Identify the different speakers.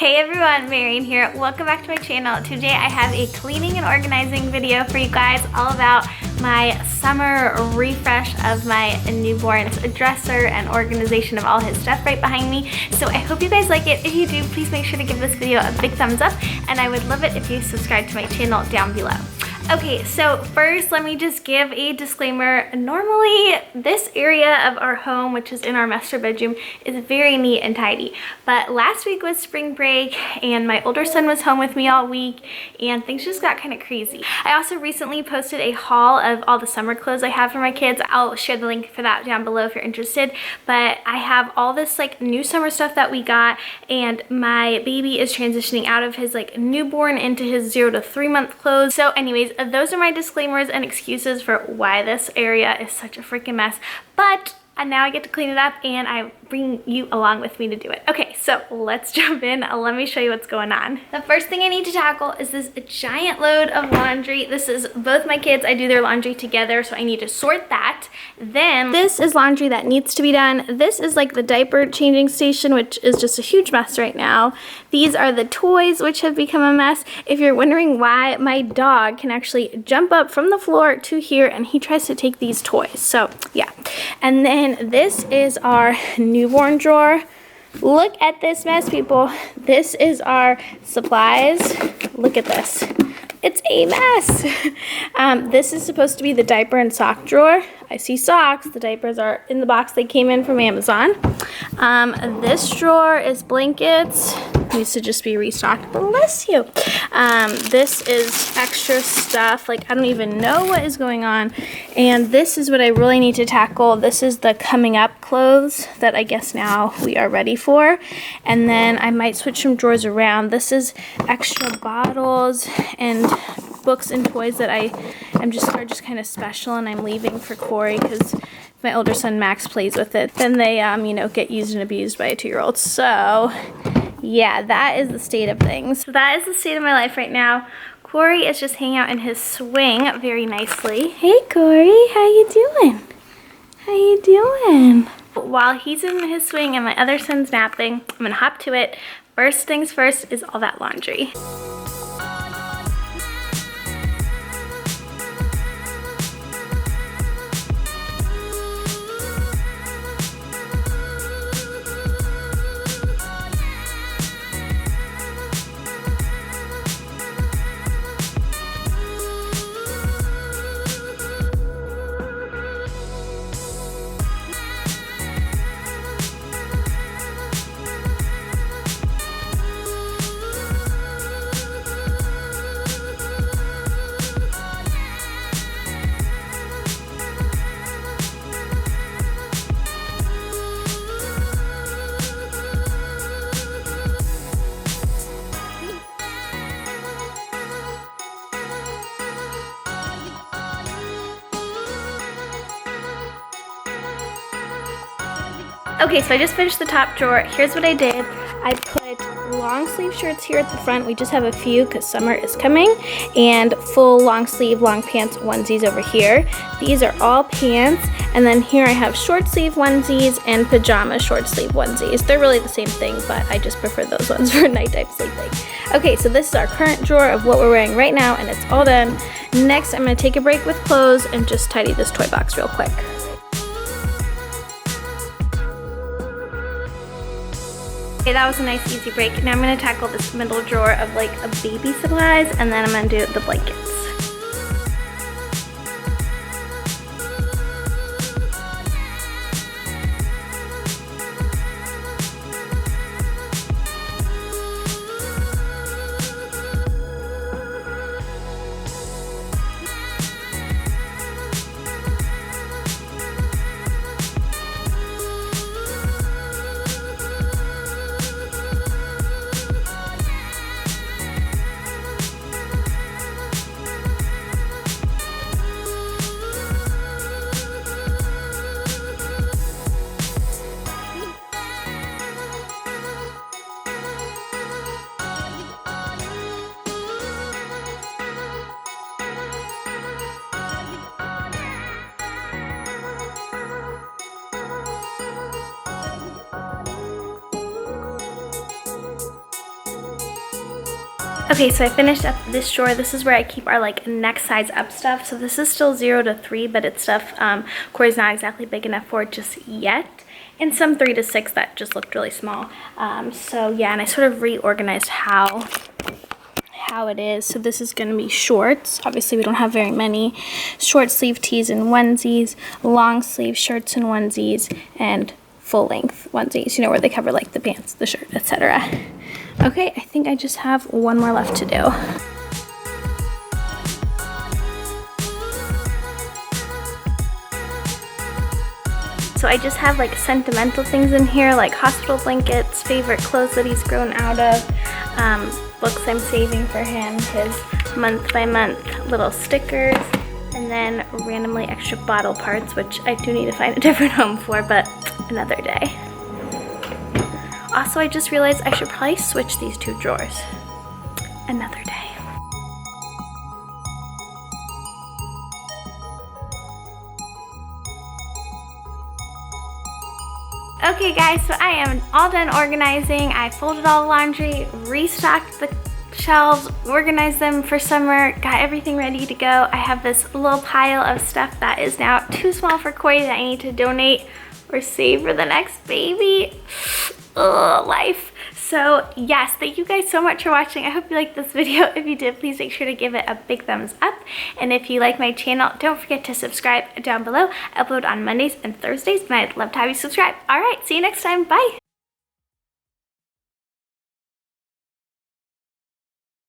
Speaker 1: Hey everyone, Marian here. Welcome back to my channel. Today I have a cleaning and organizing video for you guys all about my summer refresh of my newborn's dresser and organization of all his stuff right behind me. So I hope you guys like it. If you do, please make sure to give this video a big thumbs up, and I would love it if you subscribe to my channel down below. Okay, so first let me just give a disclaimer. Normally this area of our home, which is in our master bedroom, is very neat and tidy. But last week was spring break and my older son was home with me all week and things just got kind of crazy. I also recently posted a haul of all the summer clothes I have for my kids. I'll share the link for that down below if you're interested. But I have all this like new summer stuff that we got, and my baby is transitioning out of his like newborn into his 0 to 3 month clothes. So anyways, those are my disclaimers and excuses for why this area is such a freaking mess. But now I get to clean it up and I bring you along with me to do it. Okay, so let's jump in. Let me show you what's going on. The first thing I need to tackle is this giant load of laundry. This is both my kids. I do their laundry together, so I need to sort that. Then this is laundry that needs to be done. This is like the diaper changing station, which is just a huge mess right now. These are the toys, which have become a mess. If you're wondering why, my dog can actually jump up from the floor to here and he tries to take these toys. So yeah. And then this is our newborn drawer. Look at this mess, people. This is our supplies. Look at this. It's a mess. This is supposed to be the diaper and sock drawer. I see socks. The diapers are in the box they came in from Amazon. This drawer is blankets. Needs to just be restocked. Bless you. This is extra stuff. Like, I don't even know what is going on. And this is what I really need to tackle. This is the coming up clothes that I guess now we are ready for. And then I might switch some drawers around. This is extra bottles and books and toys that are just kind of special, and I'm leaving for Corey because my older son Max plays with it. Then they get used and abused by a 2-year-old. So yeah, that is the state of things. So that is the state of my life right now. Corey is just hanging out in his swing very nicely. Hey Corey, how you doing? How you doing? While he's in his swing and my other son's napping, I'm gonna hop to it. First things first is all that laundry. Okay, so I just finished the top drawer. Here's what I did. I put long sleeve shirts here at the front. We just have a few because summer is coming. And full long sleeve, long pants onesies over here. These are all pants. And then here I have short sleeve onesies and pajama short sleeve onesies. They're really the same thing, but I just prefer those ones for nighttime sleeping. Okay, so this is our current drawer of what we're wearing right now, and it's all done. Next, I'm gonna take a break with clothes and just tidy this toy box real quick. Okay, that was a nice easy break. Now I'm going to tackle this middle drawer of like a baby supplies, and then I'm going to do the blankets. Okay, so I finished up this drawer. This is where I keep our like next size up stuff. So this is still 0 to 3, but it's stuff Corey's not exactly big enough for just yet. And some 3 to 6 that just looked really small. So yeah, and I sort of reorganized how it is. So this is going to be shorts. Obviously we don't have very many. Short sleeve tees and onesies, long sleeve shirts and onesies, and full length onesies, you know, where they cover like the pants, the shirt, etc. Okay, I think I just have one more left to do. So I just have like sentimental things in here, like hospital blankets, favorite clothes that he's grown out of, books I'm saving for him, his month by month little stickers, and then randomly extra bottle parts, which I do need to find a different home for, but another day. Also, I just realized I should probably switch these 2 drawers. Another day. Okay guys, so I am all done organizing. I folded all the laundry, restocked the shelves, organized them for summer, got everything ready to go. I have this little pile of stuff that is now too small for Corey that I need to donate or save for the next baby. Ugh, life. So yes, thank you guys so much for watching. I hope you liked this video. If you did, please make sure to give it a big thumbs up. And if you like my channel, don't forget to subscribe down below. I upload on Mondays and Thursdays, and I'd love to have you subscribe. All right, see you next time. Bye.